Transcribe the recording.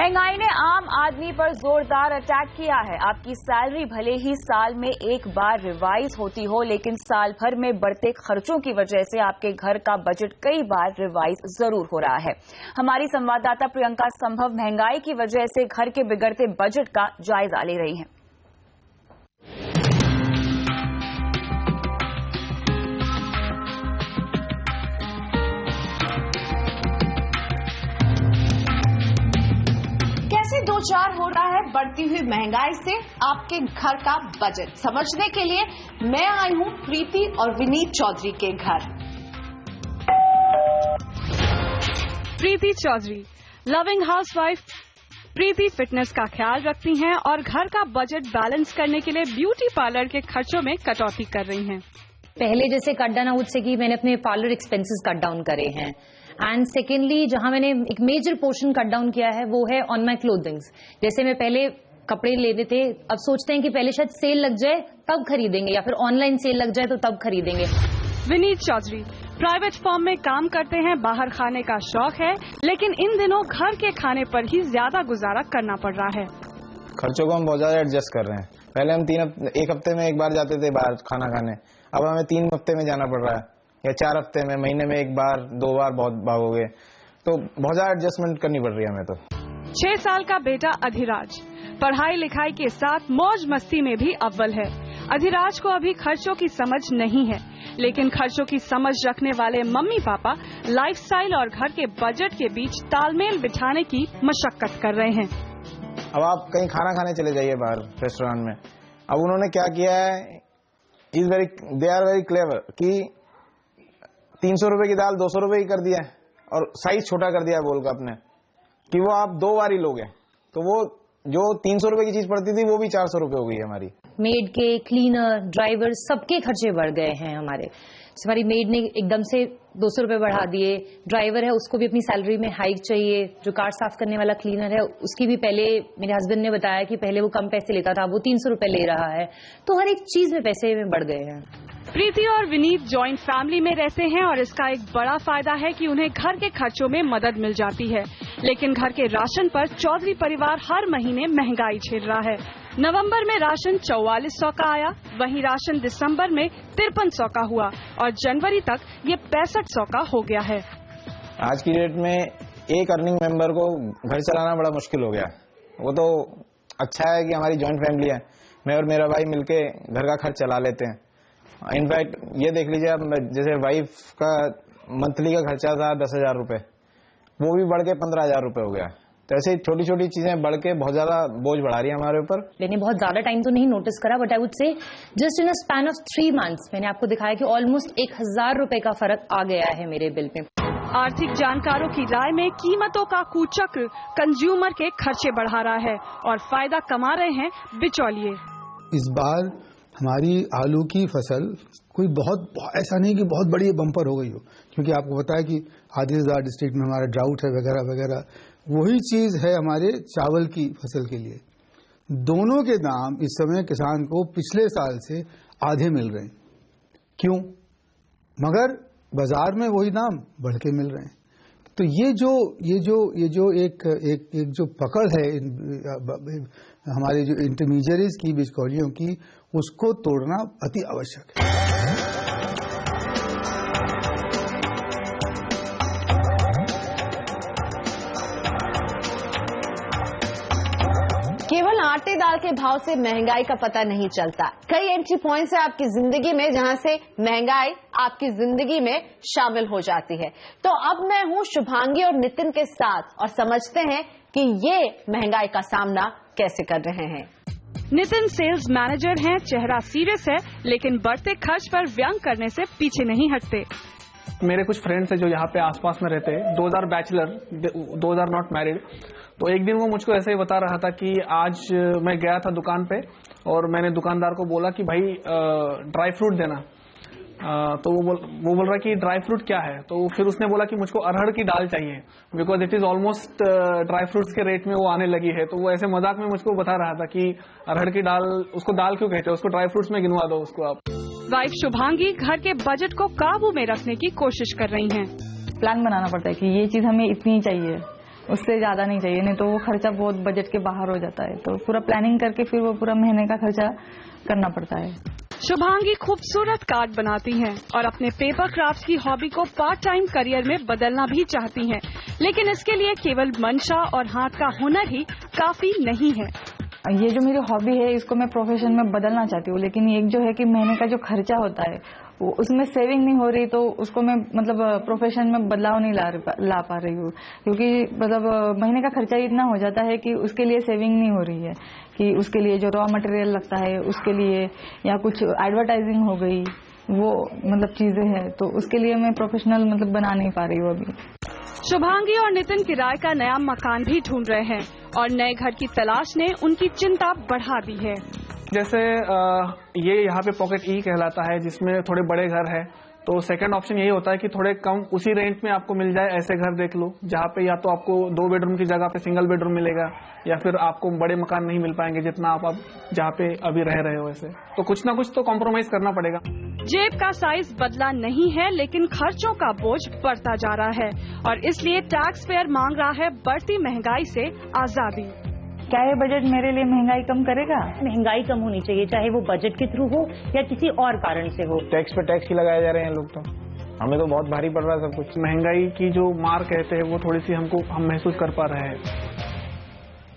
महंगाई ने आम आदमी पर जोरदार अटैक किया है। आपकी सैलरी भले ही साल में एक बार रिवाइज होती हो, लेकिन साल भर में बढ़ते खर्चों की वजह से आपके घर का बजट कई बार रिवाइज जरूर हो रहा है। हमारी संवाददाता प्रियंका संभव महंगाई की वजह से घर के बिगड़ते बजट का जायजा ले रही हैं। दो चार हो रहा है बढ़ती हुई महंगाई से आपके घर का बजट समझने के लिए मैं आई हूं प्रीति और विनीत चौधरी के घर। प्रीति चौधरी लविंग हाउसवाइफ। प्रीति फिटनेस का ख्याल रखती हैं और घर का बजट बैलेंस करने के लिए ब्यूटी पार्लर के खर्चों में कटौती कर रही हैं। पहले जैसे कट डाउन आउट से कि मैंने अपने पार्लर एक्सपेंसेस कट डाउन करे हैं, एंड सेकेंडली जहां मैंने एक मेजर पोर्शन कट डाउन किया है वो है ऑन माई क्लोथिंग्स। जैसे मैं पहले कपड़े लेते थे, अब सोचते हैं कि पहले शायद सेल लग जाए तब खरीदेंगे, या फिर ऑनलाइन सेल लग जाए तो तब खरीदेंगे। विनीत चौधरी प्राइवेट फर्म में काम करते हैं, बाहर खाने का शौक है, लेकिन इन दिनों घर के खाने पर ही ज्यादा गुजारा करना पड़ रहा है। खर्चों को हम बहुत ज्यादा एडजस्ट कर रहे हैं। पहले हम एक हफ्ते में एक बार जाते थे बाहर खाना खाने, अब हमें 3 हफ्ते में जाना पड़ रहा है, या 4 हफ्ते में, महीने में एक बार 2 बार बहुत भाग हो गए, तो बहुत ज्यादा एडजस्टमेंट करनी पड़ रही है हमें। तो 6 साल का बेटा अधिराज पढ़ाई लिखाई के साथ मौज मस्ती में भी अव्वल है। अधिराज को अभी खर्चों की समझ नहीं है, लेकिन खर्चों की समझ रखने वाले मम्मी पापा लाइफस्टाइल और घर के बजट के बीच तालमेल बिठाने की मशक्कत कर रहे हैं। अब आप कहीं खाना खाने चले जाइए बाहर रेस्टोरेंट में, अब उन्होंने क्या किया है, दे आर वेरी क्लेवर कि 300 रुपए की दाल 200 रुपए की कर दिया है और साइज छोटा कर दिया है बोल कर अपने कि वो आप 2 बार ही लोगे, तो वो जो 300 रुपए की चीज पड़ती थी वो भी 400 रुपए हो गई है हमारी। मेड के, क्लीनर, ड्राइवर सबके खर्चे बढ़ गए हैं हमारे। हमारी मेड ने एकदम से 200 रुपए बढ़ा दिए, ड्राइवर है उसको भी अपनी सैलरी में हाइक चाहिए, जो कार साफ करने वाला क्लीनर है उसकी भी, पहले मेरे हस्बैंड ने बताया कि पहले वो कम पैसे लेता था, वो 300 रुपए ले रहा है, तो हर एक चीज में पैसे में बढ़ गए हैं। प्रीति और विनीत जॉइंट फैमिली में रहते हैं और इसका एक बड़ा फायदा है कि उन्हें घर के खर्चों में मदद मिल जाती है, लेकिन घर के राशन पर चौधरी परिवार हर महीने महंगाई झेल रहा है। नवंबर में राशन 4400 का आया, वहीं राशन दिसंबर में 5300 का हुआ और जनवरी तक ये 6500 का हो गया है। आज की डेट में एक अर्निंग मेंबर को घर चलाना बड़ा मुश्किल हो गया। वो तो अच्छा है कि हमारी जॉइंट फैमिली है, मैं और मेरा भाई मिलके घर का खर्च चला लेते हैं। इनफैक्ट ये देख लीजिए आप, जैसे वाइफ का मंथली का खर्चा था 10,000 रुपए, वो भी बढ़ के 15,000 रुपए हो गया। तो ऐसे छोटी छोटी चीजें बढ़ के बहुत ज्यादा बोझ बढ़ा रही है हमारे ऊपर। मैंने बहुत ज्यादा टाइम तो नहीं नोटिस करा, but I would say just in a span of 3 months मैंने आपको दिखाया कि ऑलमोस्ट 1,000 रुपए का फर्क आ गया है मेरे बिल में। आर्थिक जानकारों की राय में कीमतों का कुचक्र कंज्यूमर के खर्चे बढ़ा रहा है और फायदा कमा रहे हैं बिचौलिए। इस बार हमारी आलू की फसल कोई बहुत ऐसा नहीं कि बहुत बड़ी बम्पर हो गई हो, क्योंकि आपको पता है कि आधी हजार डिस्ट्रिक्ट में हमारा ड्राउट है वगैरह वगैरह। वही चीज है हमारे चावल की फसल के लिए। दोनों के दाम इस समय किसान को पिछले साल से आधे मिल रहे हैं। क्यों? मगर बाजार में वही दाम बढ़ के मिल रहे हैं। तो ये जो एक जो पकड़ है हमारे जो इंटरमीडियरीज की, बिचौलियों की, उसको तोड़ना अति आवश्यक है। केवल आटे दाल के भाव से महंगाई का पता नहीं चलता। कई एंट्री पॉइंट्स है आपकी जिंदगी में जहां से महंगाई आपकी जिंदगी में शामिल हो जाती है। तो अब मैं हूं शुभांगी और नितिन के साथ और समझते हैं कि ये महंगाई का सामना कैसे कर रहे हैं। नितिन सेल्स मैनेजर हैं, चेहरा सीरियस है, लेकिन बढ़ते खर्च पर व्यंग करने से पीछे नहीं हटते। मेरे कुछ फ्रेंड्स हैं जो यहाँ पे आसपास में रहते हैं, 2000 बैचलर, 2000 नॉट मैरिड। तो एक दिन वो मुझको ऐसे ही बता रहा था कि आज मैं गया था दुकान पे और मैंने दुकानदार को बोला कि भाई ड्राई फ्रूट देना। तो वो बोल रहा कि ड्राई फ्रूट क्या है। तो फिर उसने बोला कि मुझको अरहर की दाल चाहिए, because it is almost dry fruits के रेट में वो आने लगी है। तो वो ऐसे मजाक में मुझको बता रहा था कि अरहर की दाल, उसको दाल क्यों कहते हैं, उसको ड्राई फ्रूट्स में गिनवा दो उसको आप। वाइफ शुभांगी घर के बजट को काबू में रखने की कोशिश कर रही हैं। प्लान बनाना पड़ता है कि ये चीज हमें इतनी चाहिए, उससे ज़्यादा नहीं चाहिए, नहीं तो वो खर्चा बहुत बजट के बाहर हो जाता है। तो पूरा प्लानिंग करके फिर वो पूरा महीने का खर्चा करना पड़ता है। शुभांगी खूबसूरत कार्ड बनाती हैं और अपने पेपर क्राफ्ट की हॉबी को पार्ट टाइम करियर में बदलना भी चाहती हैं, लेकिन इसके लिए केवल मंशा और हाथ का हुनर ही काफी नहीं है। ये जो मेरी हॉबी है इसको मैं प्रोफेशन में बदलना चाहती हूँ, लेकिन एक जो है कि महीने का जो खर्चा होता है उसमें सेविंग नहीं हो रही, तो उसको मैं मतलब प्रोफेशन में बदलाव नहीं ला पा रही हूँ, क्योंकि मतलब महीने का खर्चा इतना हो जाता है कि उसके लिए सेविंग नहीं हो रही है, कि उसके लिए जो रॉ मटेरियल लगता है उसके लिए, या कुछ एडवर्टाइजिंग हो गई, वो मतलब चीजें हैं, तो उसके लिए मैं प्रोफेशनल मतलब बना नहीं पा रही हूँ अभी। शुभांगी और नितिन किराए का नया मकान भी ढूंढ रहे हैं और नए घर की तलाश ने उनकी चिंता बढ़ा दी है। जैसे ये यहाँ पे पॉकेट ई कहलाता है, जिसमें थोड़े बड़े घर है, तो सेकंड ऑप्शन यही होता है कि थोड़े कम उसी रेंट में आपको मिल जाए ऐसे घर देख लो, जहाँ पे या तो आपको 2 बेडरूम की जगह पे सिंगल बेडरूम मिलेगा, या फिर आपको बड़े मकान नहीं मिल पाएंगे जितना आप अब जहाँ पे अभी रह रहे हो। ऐसे तो कुछ ना कुछ तो कॉम्प्रोमाइज करना पड़ेगा। जेब का साइज बदला नहीं है, लेकिन खर्चों का बोझ बढ़ता जा रहा है और इसलिए टैक्स पेयर मांग रहा है बढ़ती महंगाई से आजादी। क्या ये बजट मेरे लिए महंगाई कम करेगा? महंगाई कम होनी चाहिए, चाहे वो बजट के थ्रू हो या किसी और कारण से हो। टैक्स पे टैक्स ही लगाए जा रहे हैं लोग, तो हमें तो बहुत भारी पड़ रहा है सब कुछ। महंगाई की जो मार कहते हैं वो थोड़ी सी हम महसूस कर पा रहे हैं।